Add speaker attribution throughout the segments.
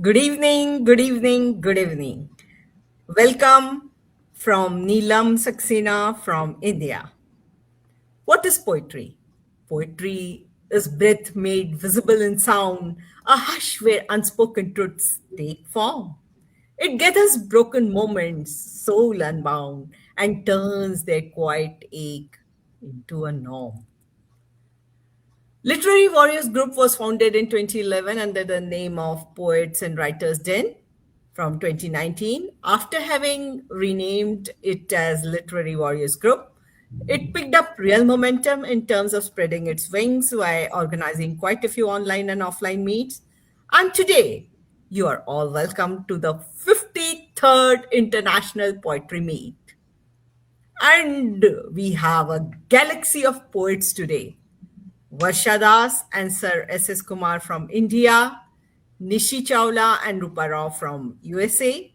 Speaker 1: Good evening, good evening, good evening. Welcome from Neelam Saxena from India. What is poetry? Poetry is breath made visible in sound, a hush where unspoken truths take form. It gathers broken moments, soul unbound, and turns their quiet ache into a norm. Literary Warriors Group was founded in 2011 under the name of Poets and Writers Den from 2019. After having renamed it as Literary Warriors Group, it picked up real momentum in terms of spreading its wings by organizing quite a few online and offline meets. And today, you are all welcome to the 53rd International Poetry Meet. And we have a galaxy of poets today. Varsha Das and Sir S.S. Kumar from India, Nishi Chawla and Rupa Rao from USA,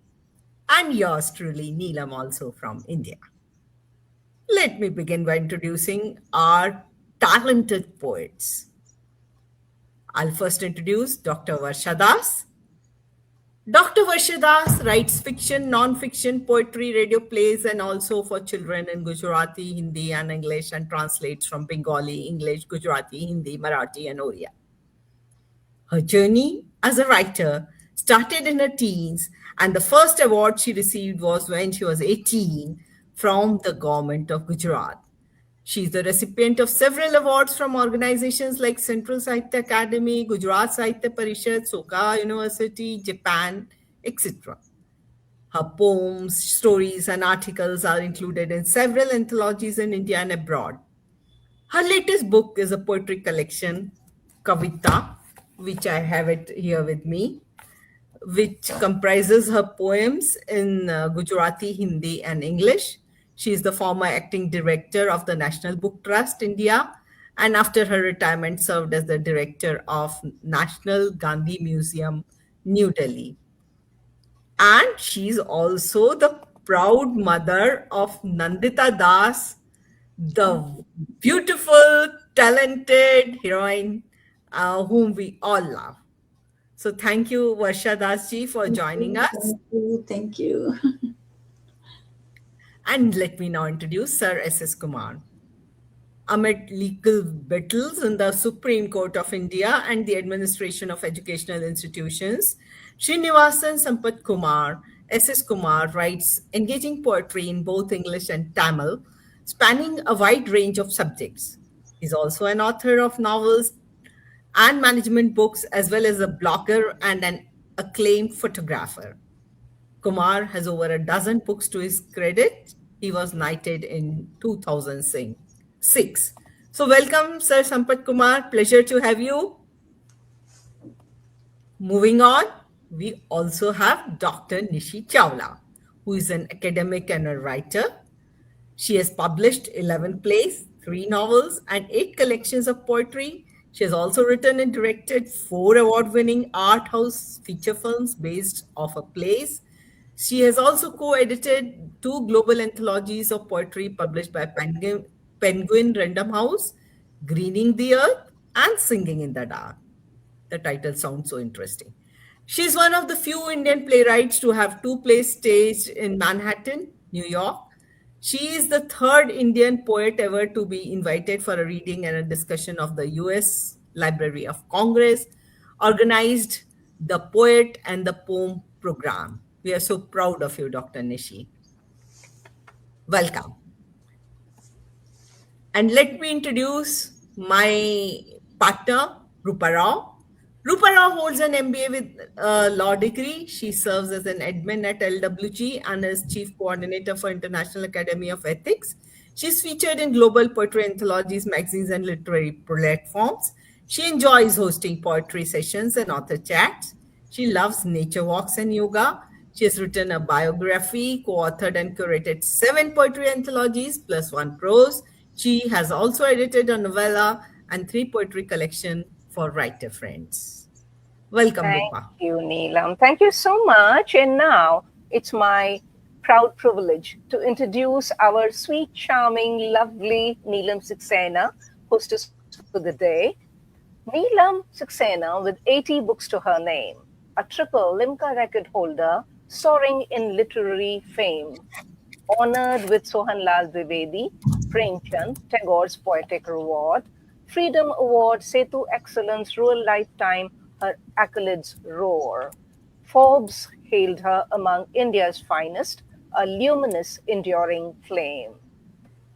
Speaker 1: and yours truly, Neelam, also from India. Let me begin by introducing our talented poets. I'll first introduce Dr. Varsha Das. Dr. Varsha Das writes fiction, non-fiction, poetry, radio plays, and also for children in Gujarati, Hindi, and English, and translates from Bengali, English, Gujarati, Hindi, Marathi, and Oriya. Her journey as a writer started in her teens, and the first award she received was when she was 18 from the government of Gujarat. She is the recipient of several awards from organizations like Central Sahitya Academy, Gujarat Sahitya Parishad, Soka University, Japan, etc. Her poems, stories, and articles are included in several anthologies in India and abroad. Her latest book is a poetry collection, Kavita, which I have it here with me, which comprises her poems in Gujarati, Hindi, and English. She is the former acting director of the National Book Trust India, and after her retirement served as the director of National Gandhi Museum, New Delhi. And she's also the proud mother of Nandita Das, the beautiful, talented heroine whom we all love. So thank you, Varsha Das ji, for joining us.
Speaker 2: Thank you. Thank you.
Speaker 1: And let me now introduce Sir S.S. Kumar. Amid legal battles in the Supreme Court of India and the administration of educational institutions, Srinivasan Sampath Kumar, S.S. Kumar, writes engaging poetry in both English and Tamil, spanning a wide range of subjects. He's also an author of novels and management books, as well as a blogger and an acclaimed photographer. Kumar has over a dozen books to his credit. He was knighted in 2006. So, welcome, Sir Sampath Kumar. Pleasure to have you. Moving on, we also have Dr. Nishi Chawla, who is an academic and a writer. She has published 11 plays, 3 novels, and 8 collections of poetry. She has also written and directed 4 award winning art house feature films based off her plays. She has also co edited 2 global anthologies of poetry published by Penguin Random House, Greening the Earth, and Singing in the Dark. The title sounds so interesting. She's one of the few Indian playwrights to have 2 plays staged in Manhattan, New York. She is the third Indian poet ever to be invited for a reading and a discussion of the US Library of Congress, organized the Poet and the Poem program. We are so proud of you, Dr. Nishi. Welcome. And let me introduce my partner, Rupa Rao. Rupa Rao holds an MBA with a law degree. She serves as an admin at LWG and is chief coordinator for International Academy of Ethics. She's featured in global poetry anthologies, magazines, and literary platforms. She enjoys hosting poetry sessions and author chats. She loves nature walks and yoga. She has written a biography, co-authored and curated 7 poetry anthologies plus 1 prose. She has also edited a novella and 3 poetry collection for writer friends. Welcome,
Speaker 3: Thank
Speaker 1: Rupa.
Speaker 3: you, Neelam. Thank you so much. And now it's my proud privilege to introduce our sweet, charming, lovely Neelam Saxena, hostess for the day. Neelam Saxena, with 80 books to her name, a triple Limca record holder soaring in literary fame, honored with Sohanlal Dwivedi, Premchand, Tagore's Poetic Award, Freedom Award, Setu Excellence, Rural Lifetime, her accolades roar. Forbes hailed her among India's finest, a luminous, enduring flame.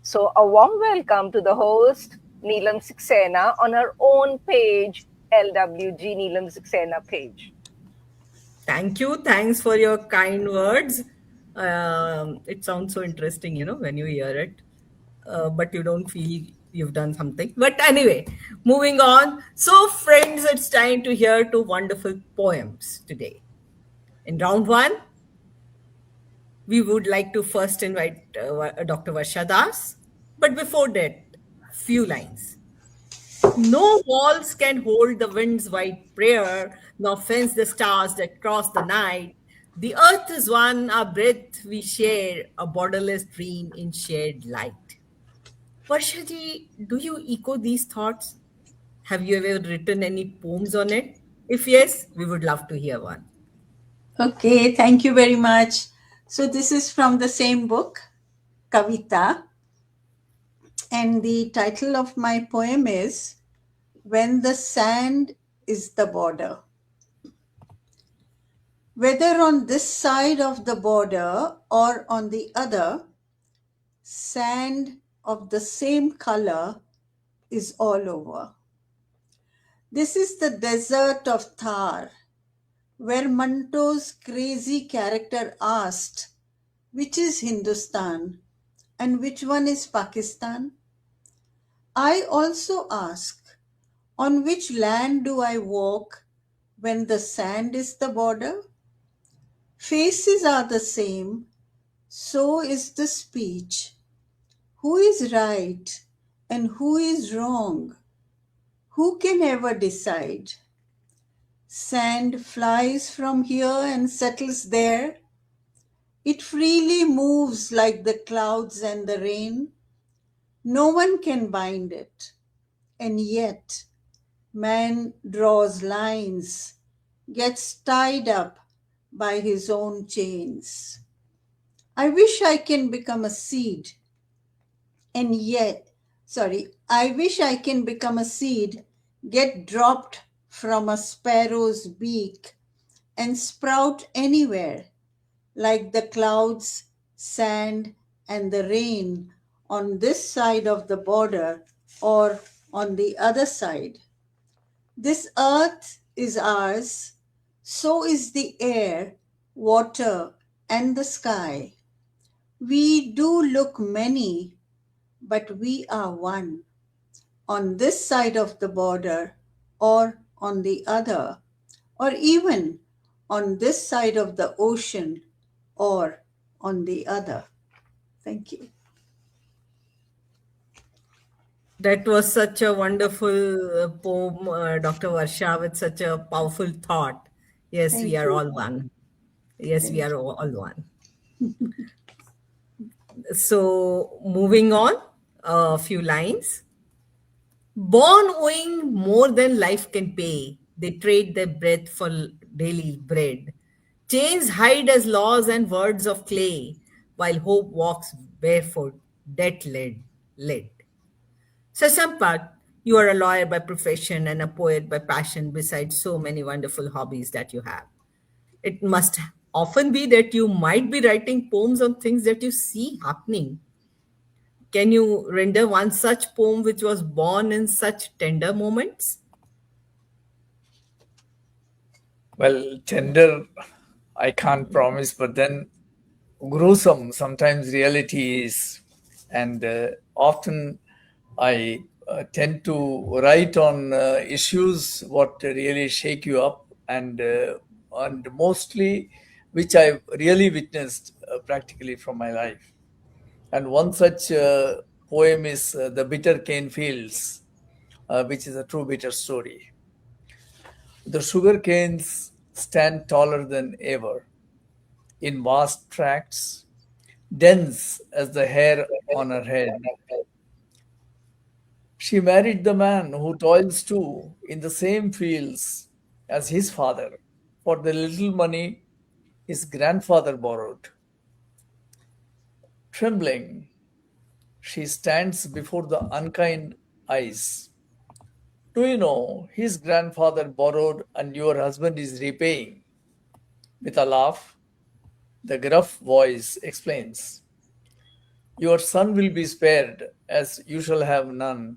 Speaker 3: So, a warm welcome to the host, Neelam Saxena, on her own page, LWG Neelam Saxena page.
Speaker 1: Thank you. Thanks for your kind words. It sounds so interesting, when you hear it, but you don't feel you've done something. But anyway, moving on. So, friends, it's time to hear two wonderful poems today. In round one, we would like to first invite Dr. Varsha Das. But before that, few lines. No walls can hold the wind's white prayer, nor fence the stars that cross the night. The earth is one, our breath we share, a borderless dream in shared light. Varshaji, do you echo these thoughts? Have you ever written any poems on it? If yes, we would love to hear one.
Speaker 2: Okay, thank you very much. So, this is from the same book, Kavita, and the title of my poem is When the Sand is the Border. Whether on this side of the border or on the other, sand of the same color is all over. This is the desert of Thar, where Manto's crazy character asked, which is Hindustan and which one is Pakistan? I also ask, on which land do I walk when the sand is the border? Faces are the same, so is the speech. Who is right and who is wrong? Who can ever decide? Sand flies from here and settles there. It freely moves like the clouds and the rain. No one can bind it. And yet, man draws lines, gets tied up by his own chains. I wish I can become a seed, and yet, I wish I can become a seed, get dropped from a sparrow's beak, and sprout anywhere, like the clouds, sand, and the rain on this side of the border or on the other side. This earth is ours, so is the air, water, and the sky. We do look many, but we are one, on this side of the border or on the other, or even on this side of the ocean or on the other. Thank you.
Speaker 1: That was such a wonderful poem, Dr. Varsha, with such a powerful thought. Yes, we
Speaker 2: Thank
Speaker 1: are
Speaker 2: you.
Speaker 1: all one. Yes, we
Speaker 2: Thank
Speaker 1: are
Speaker 2: you.
Speaker 1: all one. So, moving on, a few lines. Born owing more than life can pay, they trade their breath for daily bread. Chains hide as laws and words of clay, while hope walks barefoot, debt led. So, Sampat, you are a lawyer by profession and a poet by passion, besides so many wonderful hobbies that you have. It must often be that you might be writing poems on things that you see happening. Can you render one such poem which was born in such tender moments?
Speaker 4: Well, tender, I can't promise, but then gruesome sometimes reality is. And often I tend to write on issues what really shake you up, and mostly which I've really witnessed practically from my life. And one such poem is The Bitter Cane Fields, which is a true bitter story. The sugar canes stand taller than ever in vast tracts, dense as the hair on her head. She married the man who toils too in the same fields as his father for the little money his grandfather borrowed. Trembling, she stands before the unkind eyes. Do you know his grandfather borrowed and your husband is repaying? With a laugh, the gruff voice explains. Your son will be spared, as you shall have none.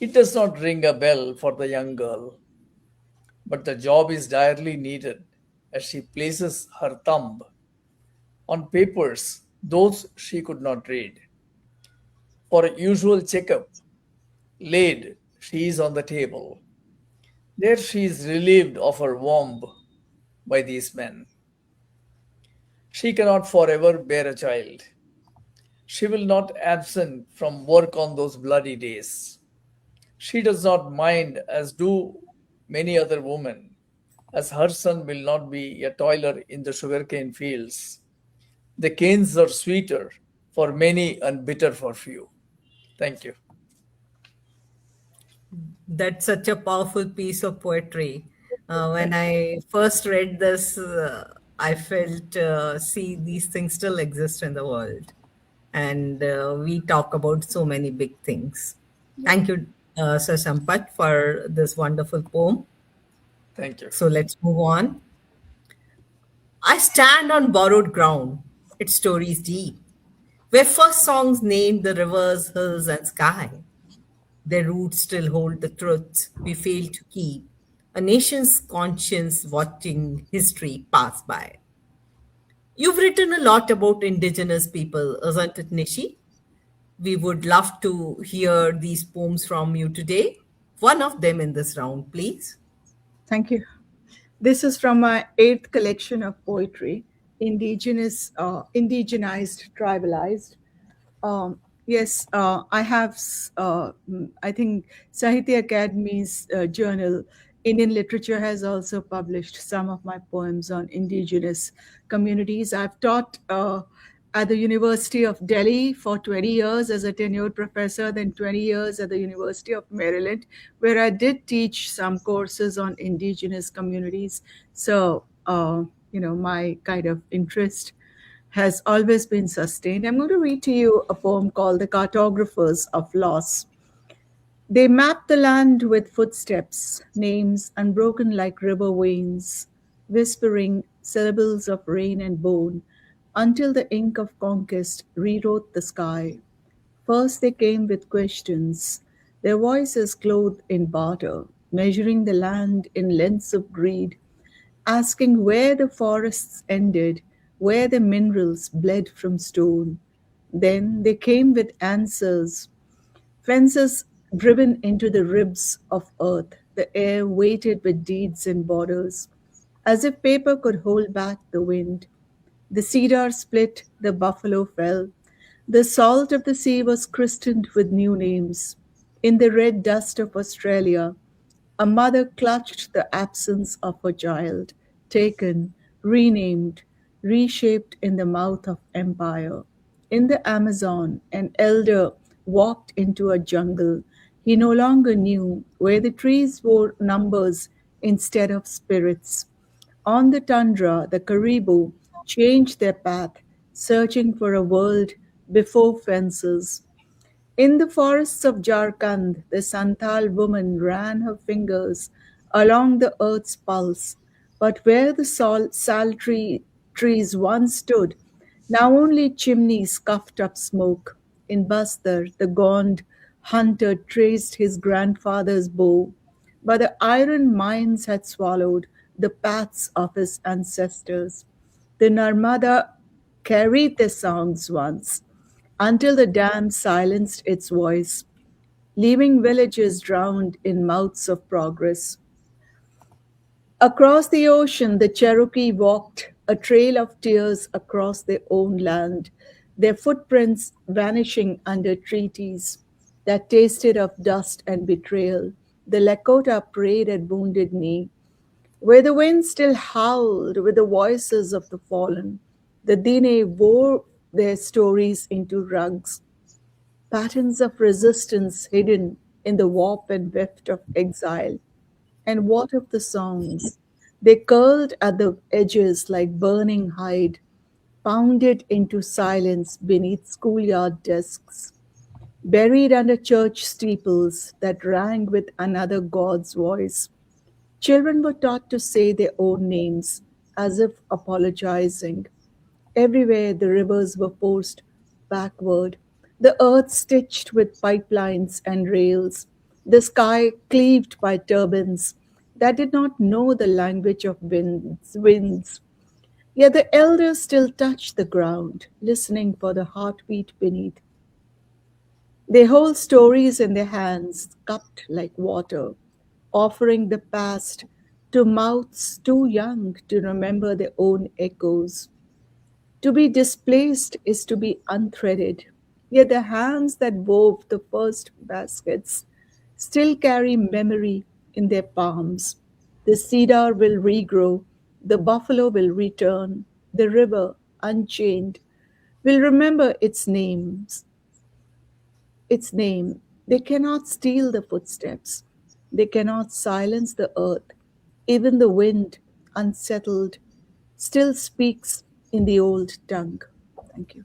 Speaker 4: It does not ring a bell for the young girl, but the job is direly needed as she places her thumb on papers those she could not read. For a usual checkup, laid she is on the table. There she is relieved of her womb by these men. She cannot forever bear a child. She will not absent from work on those bloody days. She does not mind, as do many other women, as her son will not be a toiler in the sugarcane fields. The canes are sweeter for many and bitter for few. Thank you.
Speaker 1: That's such a powerful piece of poetry. When I first read this, I felt, see, these things still exist in the world. And we talk about so many big things.
Speaker 2: Yeah.
Speaker 1: Thank you, Sir Sampat, for this wonderful poem.
Speaker 4: Thank you.
Speaker 1: So let's move on. I stand on borrowed ground. Its story is deep. Where first songs named the rivers, hills, and sky. Their roots still hold the truths we fail to keep. A nation's conscience watching history pass by. You've written a lot about indigenous people, isn't it, Nishi? We would love to hear these poems from you today. One of them in this round, please.
Speaker 2: Thank you. This is from my eighth collection of poetry, indigenized, tribalized. Yes, I have, I think Sahitya Academy's journal, Indian Literature, has also published some of my poems on indigenous communities. I've taught at the University of Delhi for 20 years as a tenured professor, then 20 years at the University of Maryland, where I did teach some courses on indigenous communities. So, my kind of interest has always been sustained. I'm going to read to you a poem called The Cartographers of Loss. They map the land with footsteps, names unbroken like river veins, whispering syllables of rain and bone, until the ink of conquest rewrote the sky. First they came with questions, their voices clothed in barter, measuring the land in lengths of greed, asking where the forests ended, where the minerals bled from stone. Then they came with answers, fences driven into the ribs of earth, the air weighted with deeds and borders, as if paper could hold back the wind. The cedar split, the buffalo fell. The salt of the sea was christened with new names. In the red dust of Australia, a mother clutched the absence of her child, taken, renamed, reshaped in the mouth of empire. In the Amazon, an elder walked into a jungle. He no longer knew where the trees wore numbers instead of spirits. On the tundra, the caribou changed their path, searching for a world before fences. In the forests of Jharkhand, the Santhal woman ran her fingers along the earth's pulse, but where the sal trees once stood, now only chimneys puffed up smoke. In Bastar, the gaunt hunter traced his grandfather's bow, but the iron mines had swallowed the paths of his ancestors. The Narmada carried their songs once, until the dam silenced its voice, leaving villages drowned in mouths of progress. Across the ocean, the Cherokee walked, a trail of tears across their own land, their footprints vanishing under treaties that tasted of dust and betrayal. The Lakota prayed at Wounded Knee, where the wind still howled with the voices of the fallen. The Dine wove their stories into rugs, patterns of resistance hidden in the warp and weft of exile. And what of the songs? They curled at the edges like burning hide, pounded into silence beneath schoolyard desks, buried under church steeples that rang with another God's voice. Children were taught to say their own names, as if apologizing. Everywhere the rivers were forced backward, the earth stitched with pipelines and rails, the sky cleaved by turbines that did not know the language of winds. Yet the elders still touched the ground, listening for the heartbeat beneath. They hold stories in their hands, cupped like water, offering the past to mouths too young to remember their own echoes. To be displaced is to be unthreaded, yet the hands that wove the first baskets still carry memory in their palms. The cedar will regrow, the buffalo will return, the river, unchained, will remember its name. They cannot steal the footsteps. They cannot silence the earth. Even the wind, unsettled, still speaks in the old tongue. Thank you.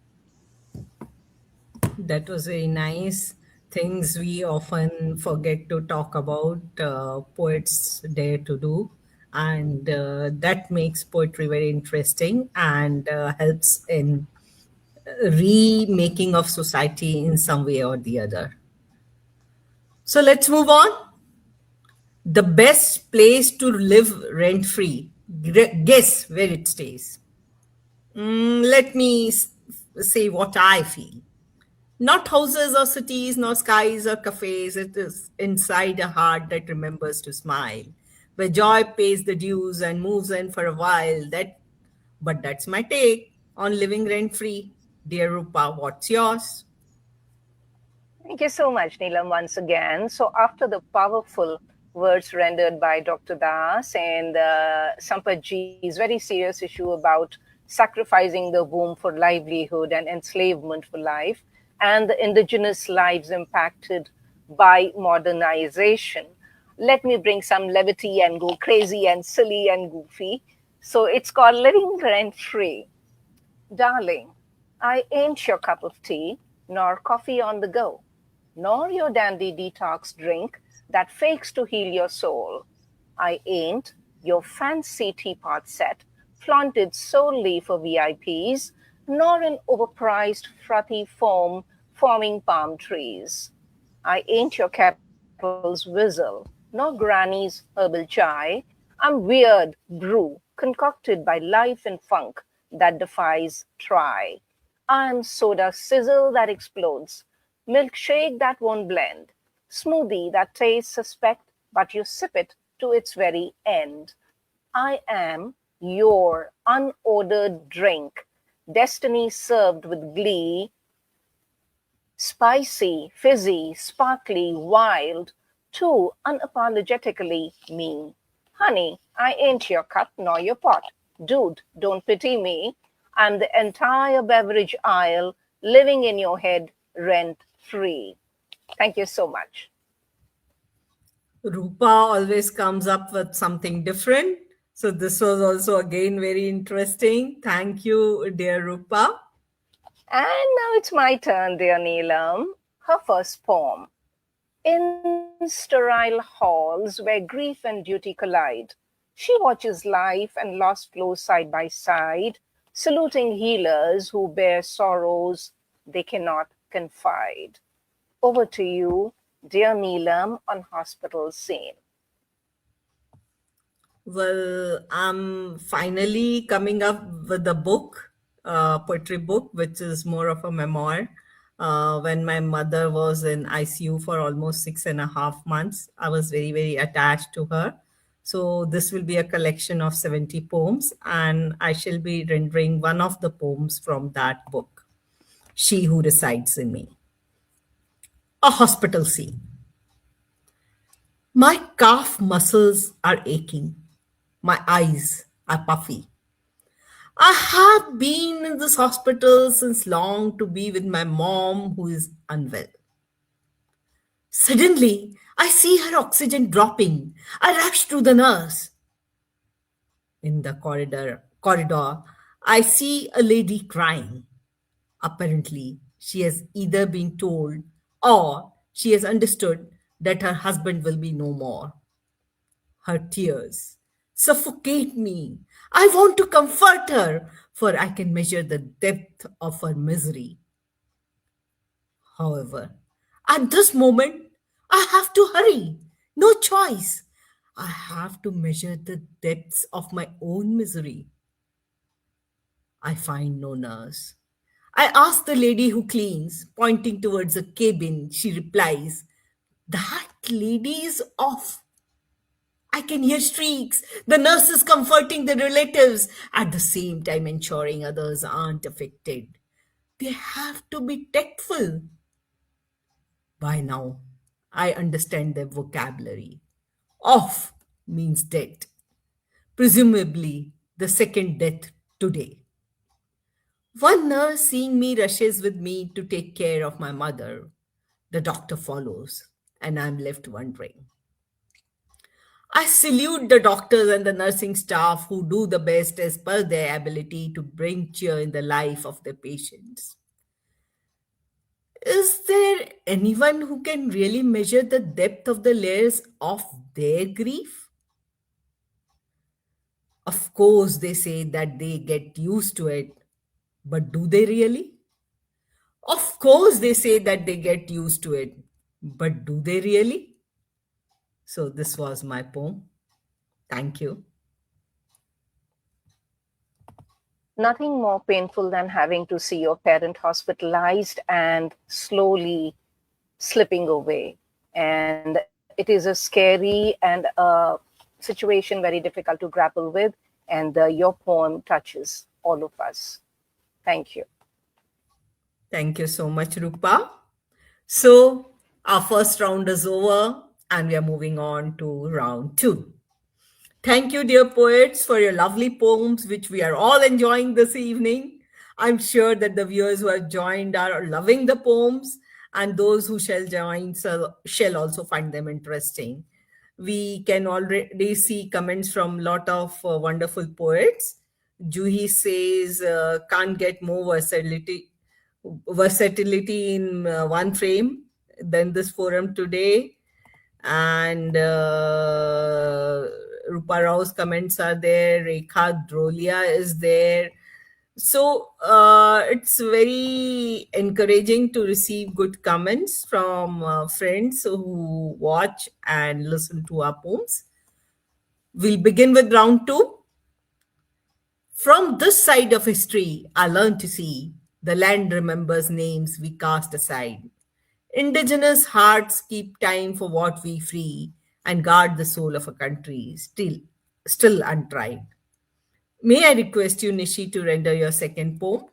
Speaker 1: That was very nice. Things we often forget to talk about, poets dare to do. And that makes poetry very interesting and helps in remaking of society in some way or the other. So let's move on. The best place to live rent free. Guess where it stays. Let me say what I feel. Not houses or cities, not skies or cafes. It is inside a heart that remembers to smile, where joy pays the dues and moves in for a while. But that's my take on living rent free. Dear Rupa, what's yours?
Speaker 3: Thank you so much, Neelam, once again. So, after the powerful words rendered by Dr. Das and Sampatji's very serious issue about sacrificing the womb for livelihood and enslavement for life, and the indigenous lives impacted by modernization, let me bring some levity and go crazy and silly and goofy. So, it's called Living Rent Free. Darling, I ain't your cup of tea, nor coffee on the go, nor your dandy detox drink that fakes to heal your soul. I ain't your fancy teapot set flaunted solely for VIPs, nor an overpriced frothy foam forming palm trees. I ain't your kettle's whistle, nor granny's herbal chai. I'm weird brew concocted by life and funk that defies try. I'm soda sizzle that explodes, milkshake that won't blend, smoothie that tastes suspect but you sip it to its very end. I am your unordered drink, destiny served with glee, spicy, fizzy, sparkly, wild, too unapologetically me. Honey, I ain't your cup nor your pot. Dude, don't pity me. I'm the entire beverage aisle living in your head rent free. Thank you so much.
Speaker 1: Rupa always comes up with something different. So this was also again very interesting. Thank you, dear Rupa.
Speaker 3: And now it's my turn, dear Neelam. Her first poem. In sterile halls where grief and duty collide, she watches life and loss flow side by side, saluting healers who bear sorrows they cannot confide. Over to you, dear Neelam, on hospital scene.
Speaker 1: Well, I'm finally coming up with a book, poetry book, which is more of a memoir. When my mother was in ICU for almost 6.5 months, I was very, very attached to her. So this will be a collection of 70 poems, and I shall be rendering one of the poems from that book, She Who Resides in Me. A hospital scene. My calf muscles are aching. My eyes are puffy. I have been in this hospital since long to be with my mom who is unwell. Suddenly, I see her oxygen dropping. I rush to the nurse. In the corridor, I see a lady crying. Apparently, she has either been told or she has understood that her husband will be no more. Her tears suffocate me. I want to comfort her, for I can measure the depth of her misery. However, at this moment, I have to hurry. No choice. I have to measure the depths of my own misery. I find no nurse. I ask the lady who cleans, pointing towards a cabin. She replies, "That lady is off." I can hear shrieks, the nurses comforting the relatives, at the same time ensuring others aren't affected. They have to be tactful. By now, I understand their vocabulary. Off means dead, presumably the second death today. One nurse, seeing me, rushes with me to take care of my mother. The doctor follows, and I'm left wondering. I salute the doctors and the nursing staff who do the best as per their ability to bring cheer in the life of their patients. Is there anyone who can really measure the depth of the layers of their grief? Of course, they say that they get used to it, but do they really? Of course, they say that they get used to it, but do they really? So, this was my poem. Thank you.
Speaker 3: Nothing more painful than having to see your parent hospitalized and slowly slipping away. And it is a scary and a situation very difficult to grapple with. And your poem touches all of us. Thank you.
Speaker 1: Thank you so much, Rupa. So, our first round is over, and we are moving on to round two. Thank you, dear poets, for your lovely poems, which we are all enjoying this evening. I'm sure that the viewers who have joined are loving the poems, and those who shall join shall also find them interesting. We can already see comments from a lot of wonderful poets. Juhi says, can't get more versatility in one frame than this forum today. And Rupa Rao's comments are there. Rekha Drolia is there. So it's very encouraging to receive good comments from friends who watch and listen to our poems. We'll begin with round two. From this side of history, I learned to see the land remembers names we cast aside. Indigenous hearts keep time for what we free and guard the soul of a country still untried. May I request you, Nishi, to render your second poem?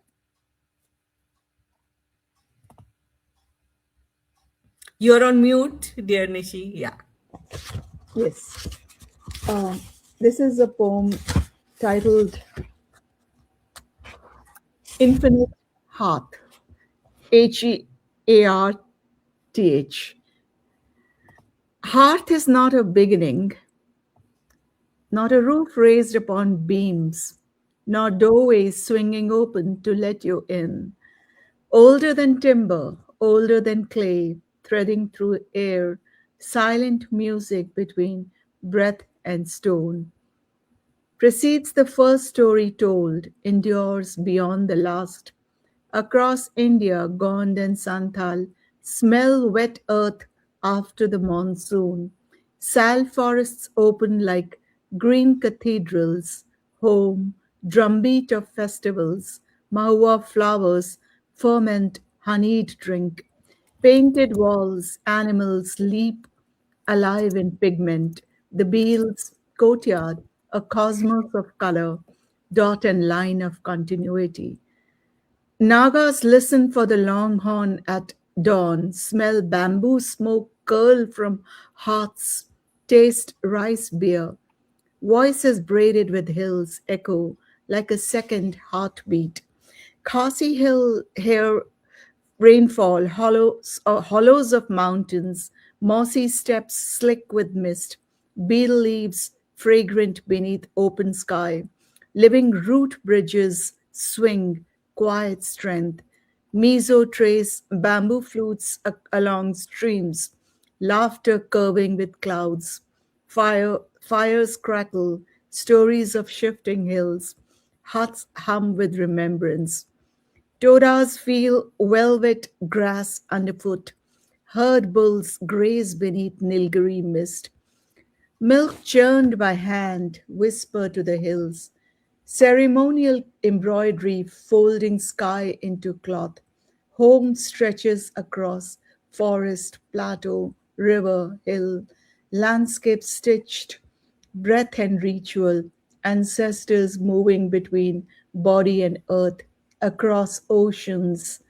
Speaker 1: You're on mute, dear Nishi. Yeah.
Speaker 2: Yes. This is a poem titled Infinite Hearth. Hearth. Hearth is not a beginning, not a roof raised upon beams, nor doorways swinging open to let you in. Older than timber, older than clay, threading through air, silent music between breath and stone. Precedes the first story told, endures beyond the last. Across India, Gond and Santhal smell wet earth after the monsoon. Sal forests open like green cathedrals, home, drumbeat of festivals, mahua flowers, ferment, honeyed drink. Painted walls, animals leap alive in pigment. The Beals courtyard, a cosmos of color, dot and line of continuity. Nagas listen for the longhorn at dawn, smell bamboo smoke curl from hearths, taste rice beer. Voices braided with hills echo like a second heartbeat. Khasi Hill hair rainfall, hollows of mountains,
Speaker 5: mossy steps slick with mist, beetle leaves fragrant beneath open sky, living root bridges swing, quiet strength, meso trace bamboo flutes along streams, laughter curving with clouds, fires crackle, stories of shifting hills, huts hum with remembrance. Todas feel velvet grass underfoot. Herd bulls graze beneath Nilgiri mist. Milk churned by hand whisper to the hills. Ceremonial embroidery folding sky into cloth. Home stretches across forest, plateau, river, hill. Landscape stitched, breath and ritual, ancestors moving between body and earth, across oceans.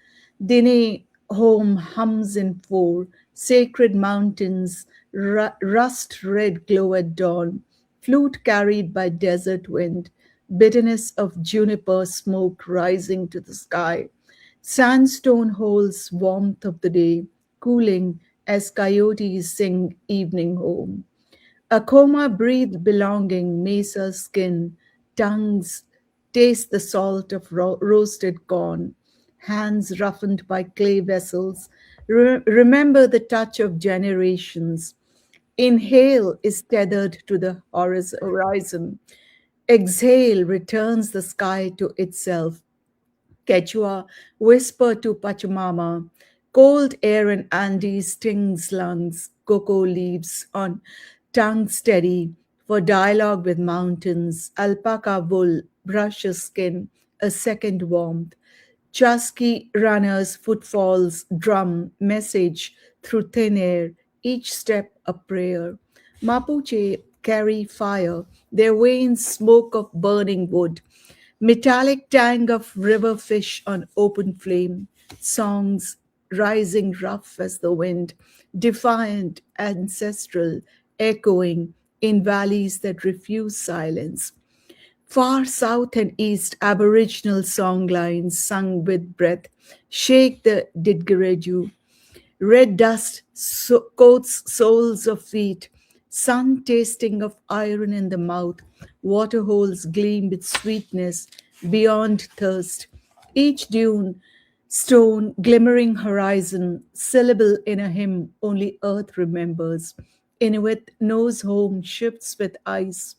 Speaker 5: Dine home hums in four, sacred mountains, rust red glow at dawn, flute carried by desert wind, bitterness of juniper smoke rising to the sky. Sandstone holds warmth of the day, cooling as coyotes sing evening home. Akoma breathe belonging, mesa skin, tongues taste the salt of roasted corn, hands roughened by clay vessels. Remember the touch of generations. Inhale is tethered to the horizon. Exhale returns the sky to itself. Quechua whisper to Pachamama. Cold air in Andes stings lungs. Cocoa leaves on tongue steady for dialogue with mountains. Alpaca wool brushes skin, a second warmth. Chasqui runners' footfalls drum message through thin air, each step a prayer. Mapuche carry fire, their veins smoke of burning wood. Metallic tang of river fish on open flame, songs rising rough as the wind, defiant, ancestral, echoing in valleys that refuse silence. Far south and east, Aboriginal songlines sung with breath shake the Didgeridoo. Red dust coats soles of feet, sun tasting of iron in the mouth, waterholes gleam with sweetness beyond thirst. Each dune, stone, glimmering horizon, syllable in a hymn only earth remembers. Inuit knows home shifts with ice.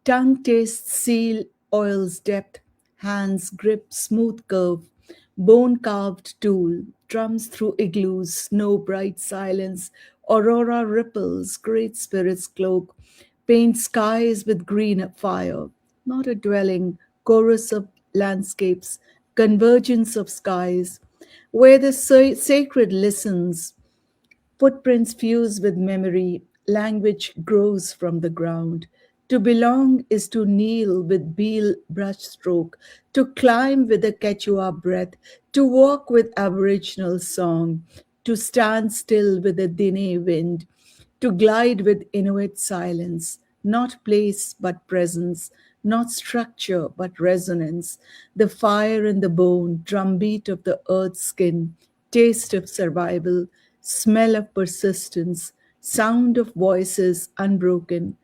Speaker 5: Tongue tastes seal oil's depth, hands grip smooth curve, bone carved tool, drums through igloos, snow bright silence, aurora ripples, great spirits cloak, paint skies with green fire, not a dwelling, chorus of landscapes, convergence of skies, where the sacred listens. Footprints fuse with memory, language grows from the ground. To belong is to kneel with Beal brushstroke, to climb with a Quechua breath, to walk with Aboriginal song, to stand still with a Dine wind, to glide with Inuit silence, not place but presence, not structure but resonance, the fire in the bone, drumbeat of the earth's skin, taste of survival, smell of persistence, sound of voices unbroken,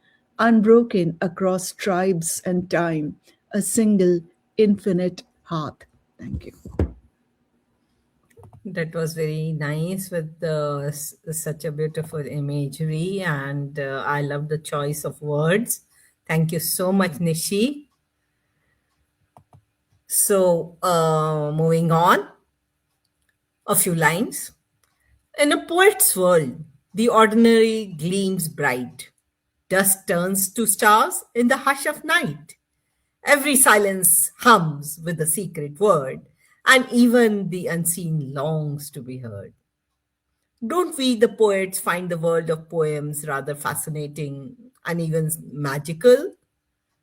Speaker 5: unbroken across tribes and time, a single infinite hearth. Thank you.
Speaker 1: That was very nice with such a beautiful imagery, and I love the choice of words. Thank you so much, Nishi. So, moving on, a few lines. In a poet's world, the ordinary gleams bright. Dust turns to stars in the hush of night. Every silence hums with a secret word, and even the unseen longs to be heard. Don't we, the poets, find the world of poems rather fascinating and even magical?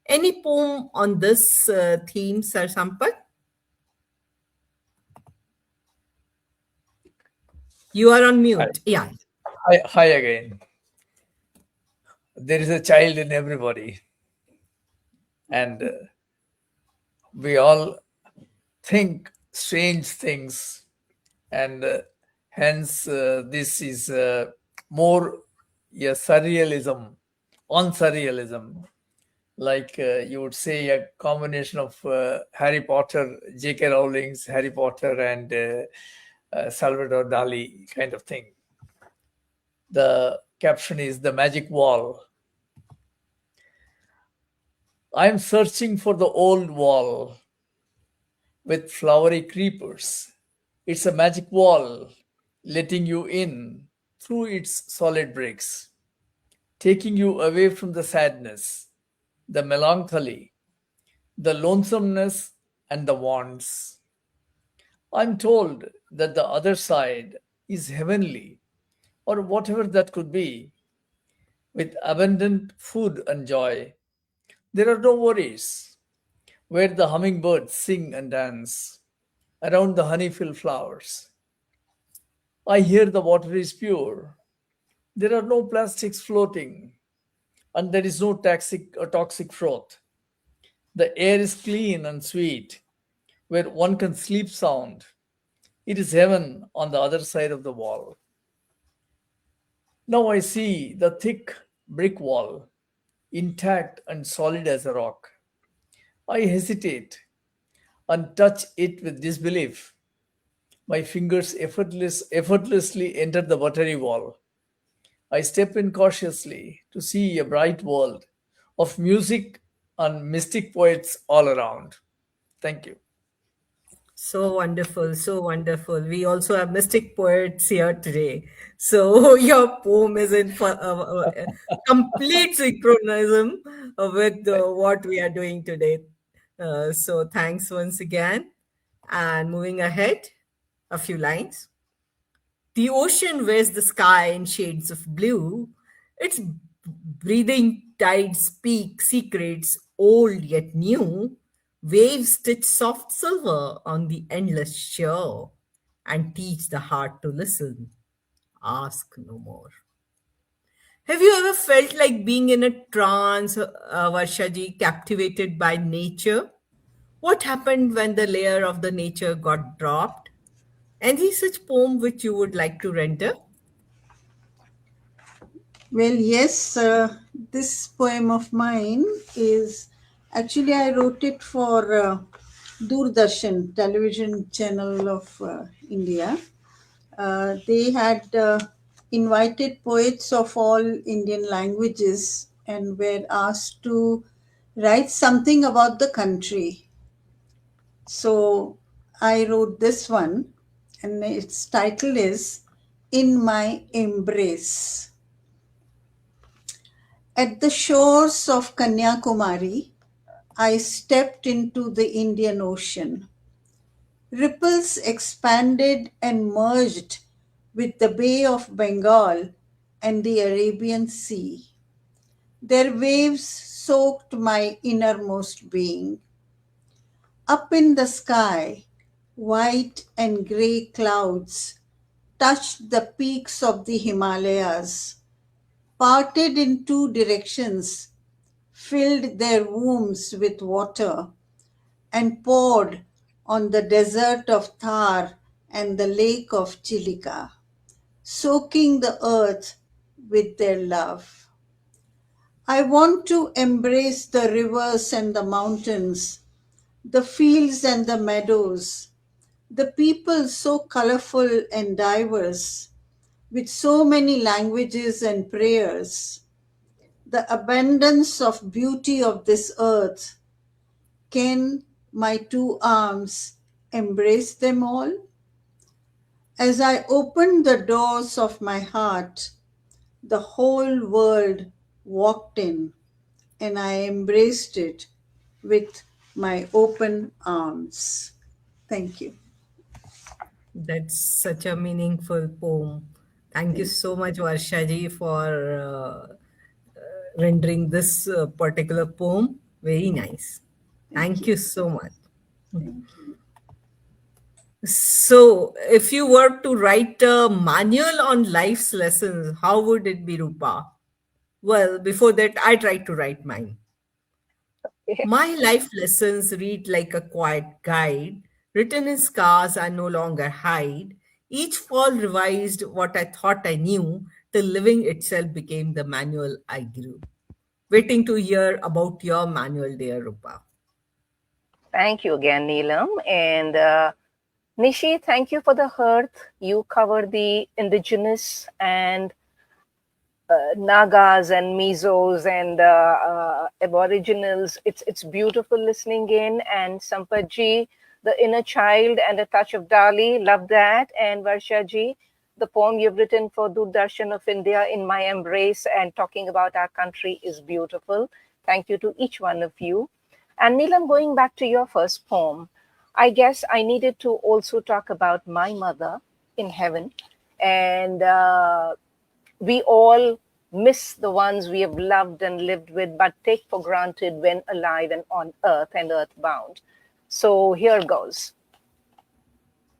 Speaker 1: Any poem on this theme, Sir Sampat? You are on
Speaker 4: Hi,
Speaker 1: mute. Yeah.
Speaker 4: hi again. There is a child in everybody, and we all think strange things, and hence this is more a surrealism, on surrealism, like you would say a combination of Harry Potter, J.K. Rowling's Harry Potter, and Salvador Dali kind of thing. The caption is "The Magic Wall." I'm searching for the old wall with flowery creepers. It's a magic wall, letting you in through its solid bricks, taking you away from the sadness, the melancholy, the lonesomeness, and the wants. I'm told that the other side is heavenly, or whatever that could be, with abundant food and joy. There are no worries, where the hummingbirds sing and dance around the honey filled flowers. I hear the water is pure. There are no plastics floating, and there is no toxic froth. The air is clean and sweet, where one can sleep sound. It is heaven on the other side of the wall. Now I see the thick brick wall, intact and solid as a rock. I hesitate and touch it with disbelief. My fingers effortlessly enter the buttery wall. I step in cautiously to see a bright world of music and mystic poets all around. Thank you.
Speaker 1: So wonderful, so wonderful. We also have mystic poets here today. So your poem is in complete synchronism with what we are doing today. So thanks once again. And moving ahead, a few lines. The ocean wears the sky in shades of blue. Its breathing tides speak secrets old yet new. Waves stitch soft silver on the endless shore and teach the heart to listen. Ask no more. Have you ever felt like being in a trance, Varshaji, captivated by nature? What happened when the layer of the nature got dropped? Any such poem which you would like to render?
Speaker 2: Well, yes, this poem of mine is actually I wrote it for Doordarshan television channel of India. They had invited poets of all Indian languages and were asked to write something about the country. So I wrote this one, and its title is In My Embrace. At the shores of Kanyakumari, I stepped into the Indian Ocean. Ripples expanded and merged with the Bay of Bengal and the Arabian Sea. Their waves soaked my innermost being. Up in the sky, white and grey clouds touched the peaks of the Himalayas, parted in two directions, filled their wombs with water, and poured on the desert of Thar and the lake of Chilika, soaking the earth with their love. I want to embrace the rivers and the mountains, the fields and the meadows, the people so colorful and diverse, with so many languages and prayers, the abundance of beauty of this earth. Can my two arms embrace them all? As I opened the doors of my heart, the whole world walked in, and I embraced it with my open arms. Thank you.
Speaker 1: That's such a meaningful poem. Thank you
Speaker 2: Thank
Speaker 1: so much, Varshaji, for rendering this particular poem. Very nice.
Speaker 2: thank
Speaker 1: Thank
Speaker 2: you.
Speaker 1: you so much.
Speaker 2: Thank you.
Speaker 1: So, if you were to write a manual on life's lessons, how would it be, Rupa? Well, before that, I tried to write mine. My life lessons read like a quiet guide, written in scars I no longer hide. Each fall revised what I thought I knew, The living itself became the manual I grew. Waiting to hear about your manual, dear Rupa.
Speaker 3: Thank you again, Neelam. And Nishi, thank you for the hearth. You cover the indigenous and Nagas and Mizos and Aboriginals. It's beautiful listening in. And Sampaji, the inner child and a touch of Dali, love that. And Varsha ji, the poem you've written for Doordarshan of India, In My Embrace, and talking about our country is beautiful. Thank you to each one of you. And Neelam, going back to your first poem, I guess I needed to also talk about my mother in heaven. And we all miss the ones we have loved and lived with, but take for granted when alive and on earth and earthbound. So here goes.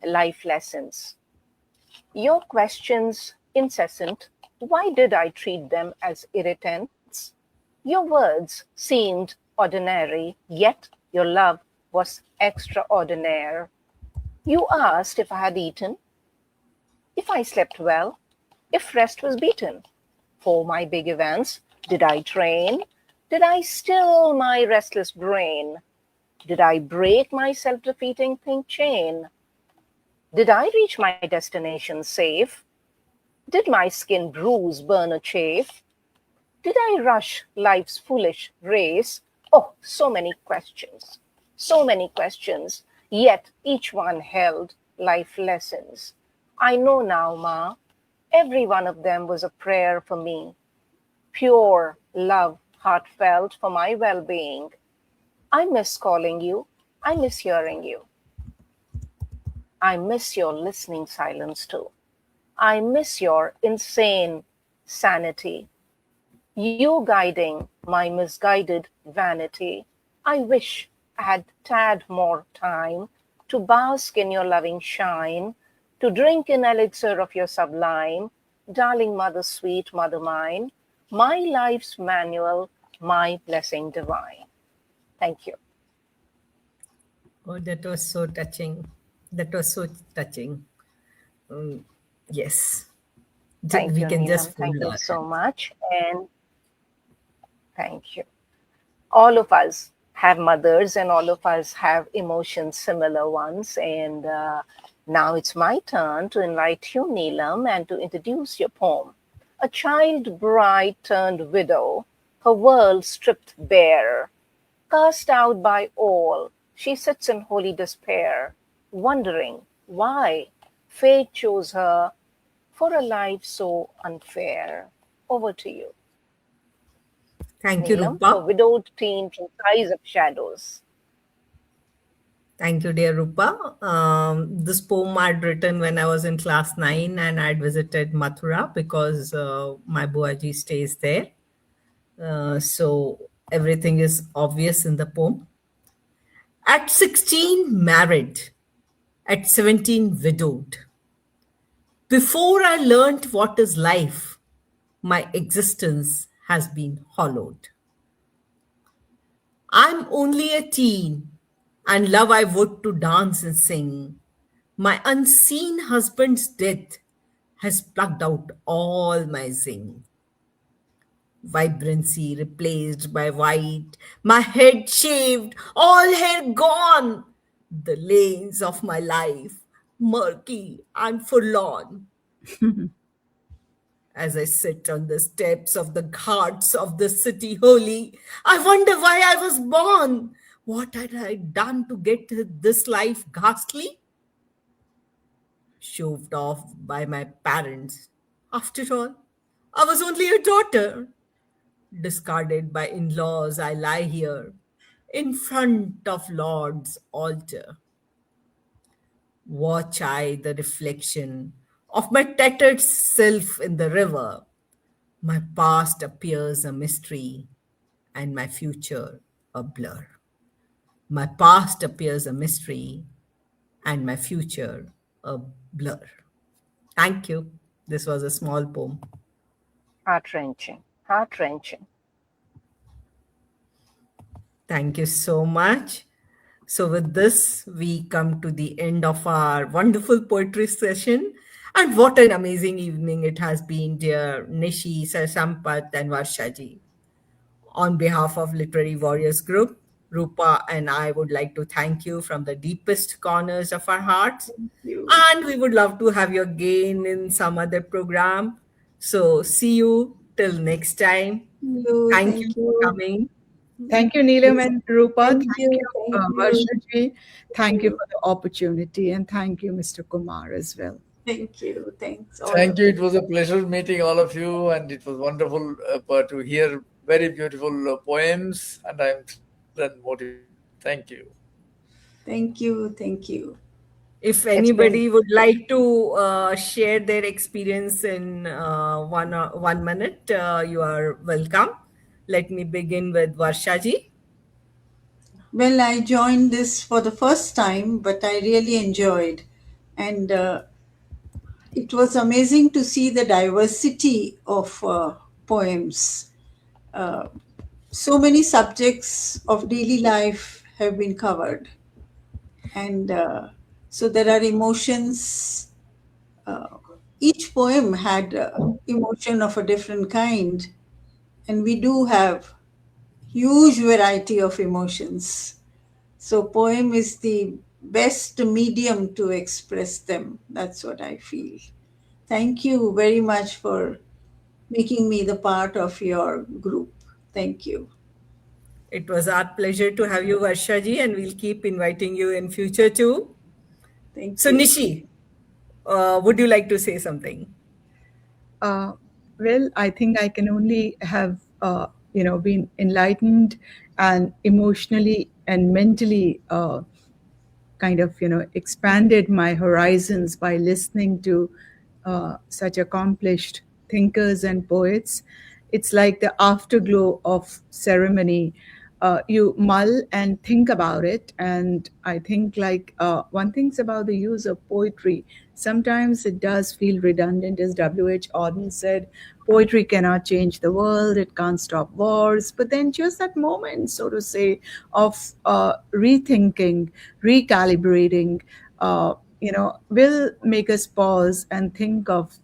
Speaker 3: Life lessons. Your questions incessant, why did I treat them as irritants? Your words seemed ordinary, yet your love was extraordinary. You asked if I had eaten, if I slept well, if rest was beaten. For my big events, did I train? Did I still my restless brain? Did I break my self-defeating pink chain? Did I reach my destination safe? Did my skin bruise, burn, or chafe? Did I rush life's foolish race? Oh, so many questions, yet each one held life lessons. I know now, Ma, every one of them was a prayer for me. Pure love, heartfelt for my well-being. I miss calling you. I miss hearing you. I miss your listening silence too. I miss your insane sanity. You guiding my misguided vanity. I wish I had tad more time to bask in your loving shine, to drink an elixir of your sublime, darling mother sweet, mother mine, my life's manual, my blessing divine. Thank you.
Speaker 1: Oh, that was so touching. That was so touching. Yes.
Speaker 3: Thank
Speaker 1: We
Speaker 3: you,
Speaker 1: can just
Speaker 3: Neelam.
Speaker 1: fold
Speaker 3: Thank you
Speaker 1: our
Speaker 3: so
Speaker 1: hands.
Speaker 3: much. And thank you. All of us have mothers and all of us have emotions, similar ones. And now it's my turn to invite you, Neelam, and to introduce your poem. A child bride turned widow, her world stripped bare, cast out by all, she sits in holy despair, wondering why fate chose her for a life so unfair. Over to you,
Speaker 1: Thank you,
Speaker 3: Neelam, a
Speaker 1: Rupa.
Speaker 3: widowed teen from Skies of Shadows.
Speaker 1: Thank you, dear Rupa. This poem I'd written when I was in class 9 and I'd visited Mathura because my Buaji stays there. So everything is obvious in the poem. At 16, married. At 17, widowed. Before I learnt what is life, my existence has been hollowed. I'm only a teen, and love I would to dance and sing. My unseen husband's death has plucked out all my zing. Vibrancy replaced by white, my head shaved, all hair gone. The lanes of my life murky and forlorn. As I sit on the steps of the ghats of the city holy, I wonder why I was born. What had I done to get this life ghastly? Shoved off by my parents. After all, I was only a daughter. Discarded by in laws, I lie here in front of Lord's altar. Watch I the reflection of my tattered self in the river. My past appears a mystery and my future a blur. My past appears a mystery and my future a blur. Thank you. This was a small poem.
Speaker 3: Heart wrenching, heart wrenching.
Speaker 1: Thank you so much. So, with this, we come to the end of our wonderful poetry session. And what an amazing evening it has been, dear Nishi, Sir Sampath, and Varshaji. On behalf of Literary Warriors Group, Rupa and I would like to thank you from the deepest corners of our hearts.
Speaker 5: You.
Speaker 1: And we would love to have you again in some other program. So, see you till next time. Thank you
Speaker 2: Thank
Speaker 1: for
Speaker 2: you.
Speaker 1: coming.
Speaker 5: Thank you, Neelam and Rupa.
Speaker 2: Thank
Speaker 5: Thank
Speaker 2: you.
Speaker 5: you,
Speaker 2: Thank you.
Speaker 5: Varshaji. Thank you for the opportunity. And thank you, Mr. Kumar, as well.
Speaker 2: Thank you. Thanks, all
Speaker 4: Thank
Speaker 2: of
Speaker 4: you.
Speaker 2: you.
Speaker 4: It was a pleasure meeting all of you, and it was wonderful to hear very beautiful poems. And I'm thrilled and motivated. Thank you.
Speaker 2: Thank you. Thank you.
Speaker 1: If
Speaker 3: It's been
Speaker 1: anybody would like to share their experience in 1 minute, you are welcome. Let me begin with Varshaji.
Speaker 2: Well, I joined this for the first time, but I really enjoyed. And it was amazing to see the diversity of poems. Uh, so many subjects of daily life have been covered. And so there are emotions. Uh, each poem had emotion of a different kind. And we do have huge variety of emotions. So poem is the best medium to express them. That's what I feel. Thank you very much for making me the part of your group. Thank you.
Speaker 1: It was our pleasure to have you, Varshaji, and we'll keep inviting you in future too.
Speaker 2: Thank
Speaker 1: So,
Speaker 2: you.
Speaker 1: Nishi, would you like to say something?
Speaker 5: Uh, well, I think I can only have, been enlightened and emotionally and mentally kind of expanded my horizons by listening to such accomplished thinkers and poets. It's like the afterglow of ceremony. You mull and think about it, and I think like one thing's about the use of poetry. Sometimes it does feel redundant, as W.H. Auden said. Poetry cannot change the world; it can't stop wars. But then, just that moment, so to say, of rethinking, recalibrating, will make us pause and think of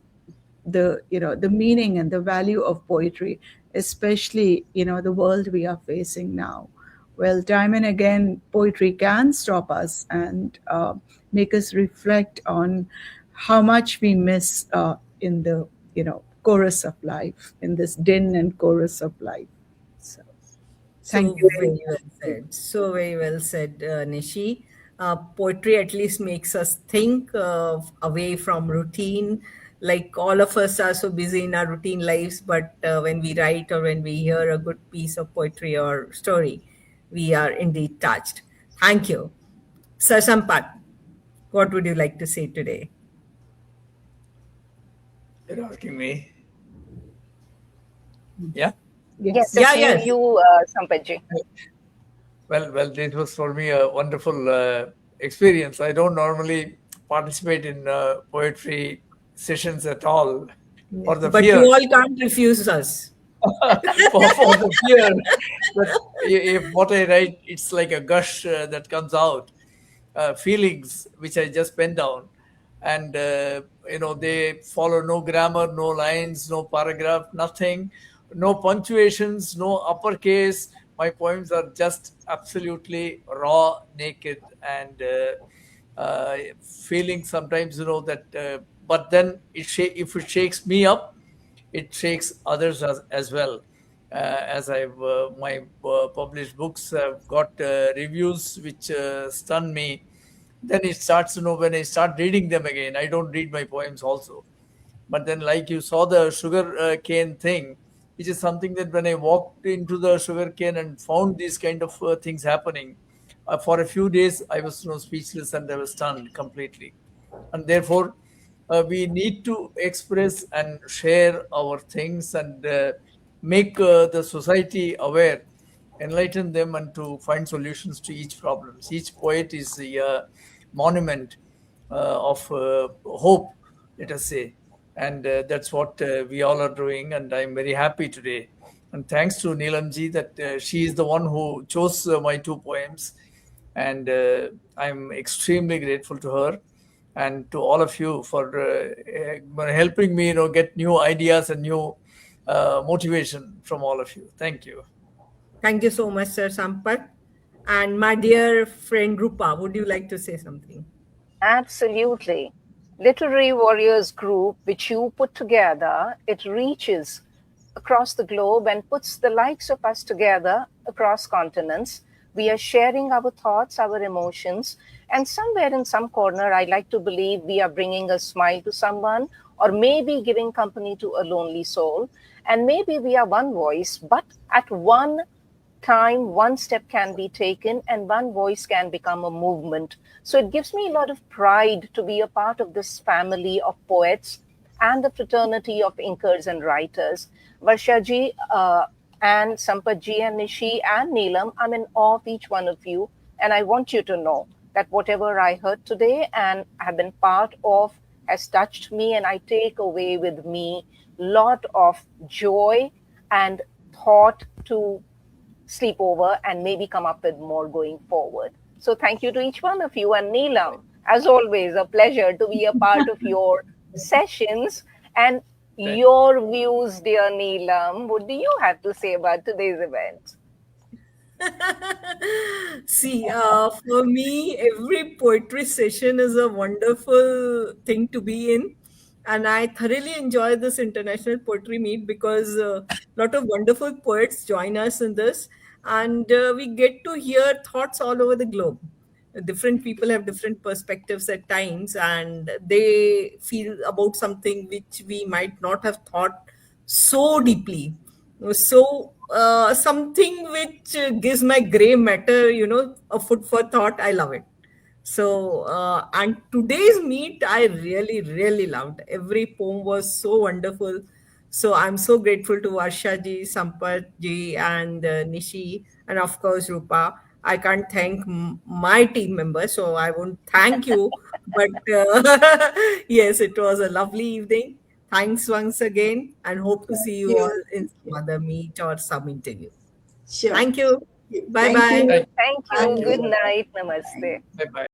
Speaker 5: the meaning and the value of poetry, especially the world we are facing now. Well, time and again, poetry can stop us and make us reflect on how much we miss in the chorus of life, in this din and chorus of life. So thank
Speaker 1: So
Speaker 5: you very
Speaker 1: very well
Speaker 5: much.
Speaker 1: said. So very well said, Nishi. Poetry at least makes us think away from routine. Like all of us are so busy in our routine lives, but when we write or when we hear a good piece of poetry or story, we are indeed touched. Thank you. Sir Sampat, what would you like to say today?
Speaker 4: You're asking me? Yeah.
Speaker 3: yes,
Speaker 5: Yes.
Speaker 1: Yeah,
Speaker 3: it's you,
Speaker 1: yes.
Speaker 3: Sampaji.
Speaker 4: Well, this was for me a wonderful experience. I don't normally participate in poetry sessions at all
Speaker 5: Yeah.
Speaker 4: for the
Speaker 1: But you
Speaker 4: fear,
Speaker 1: all can't refuse us.
Speaker 4: for the fear that if what I write, it's like a gush that comes out, feelings which I just pen down, and they follow no grammar, no lines, no paragraph, nothing, no punctuations, no uppercase. My poems are just absolutely raw, naked, and feeling sometimes that. But then if it shakes me up, it shakes others as well. As I've my published books have got reviews which stun me. Then it starts, when I start reading them again. I don't read my poems also, but then, like you saw the sugar cane thing, which is something that when I walked into the sugar cane and found these kind of things happening, for a few days I was speechless and I was stunned completely. And therefore, we need to express and share our things and make the society aware, enlighten them, and to find solutions to each problems. Each poet is a monument of hope, let us say. And that's what we all are doing. And I'm very happy today. And thanks to Neelamji that she is the one who chose my two poems. And I'm extremely grateful to her. and to all of you for helping me, get new ideas and new motivation from all of you. Thank you.
Speaker 1: Thank you so much, Sir Sampath. And my dear friend Rupa, would you like to say something?
Speaker 3: Absolutely. Literary Warriors Group, which you put together, it reaches across the globe and puts the likes of us together across continents. We are sharing our thoughts, our emotions, and somewhere in some corner, I like to believe we are bringing a smile to someone, or maybe giving company to a lonely soul. And maybe we are one voice, but at one time, one step can be taken and one voice can become a movement. So it gives me a lot of pride to be a part of this family of poets and the fraternity of inkers and writers. Varsha ji and Sampath ji and Nishi and Neelam, I'm in awe of each one of you. And I want you to know that whatever I heard today and have been part of has touched me, and I take away with me lot of joy and thought to sleep over and maybe come up with more going forward. So thank you to each one of you. And Neelam, as always, a pleasure to be a part of your sessions and your views, dear Neelam. What do you have to say about today's event?
Speaker 1: See, for me, every poetry session is a wonderful thing to be in. And I thoroughly enjoy this international poetry meet because a lot of wonderful poets join us in this. And we get to hear thoughts all over the globe. Different people have different perspectives at times, and they feel about something which we might not have thought so deeply. So, something which gives my gray matter, a food for thought. I love it. So, and today's meet, I really, really loved. Every poem was so wonderful. So, I'm so grateful to Varsha ji, Sampath ji, and Nishi, and of course, Rupa. I can't thank my team members, so I won't thank you. But yes, it was a lovely evening. Thanks once again, and hope to see
Speaker 2: Thank
Speaker 1: you
Speaker 2: you.
Speaker 1: all in some other meet or some interview.
Speaker 2: Sure.
Speaker 1: Thank you. Bye
Speaker 2: Thank
Speaker 1: bye.
Speaker 2: you.
Speaker 4: Thank
Speaker 3: Thank
Speaker 2: Bye,
Speaker 3: you. Good
Speaker 2: everyone.
Speaker 3: night.
Speaker 2: Bye.
Speaker 3: Namaste.
Speaker 4: Bye bye.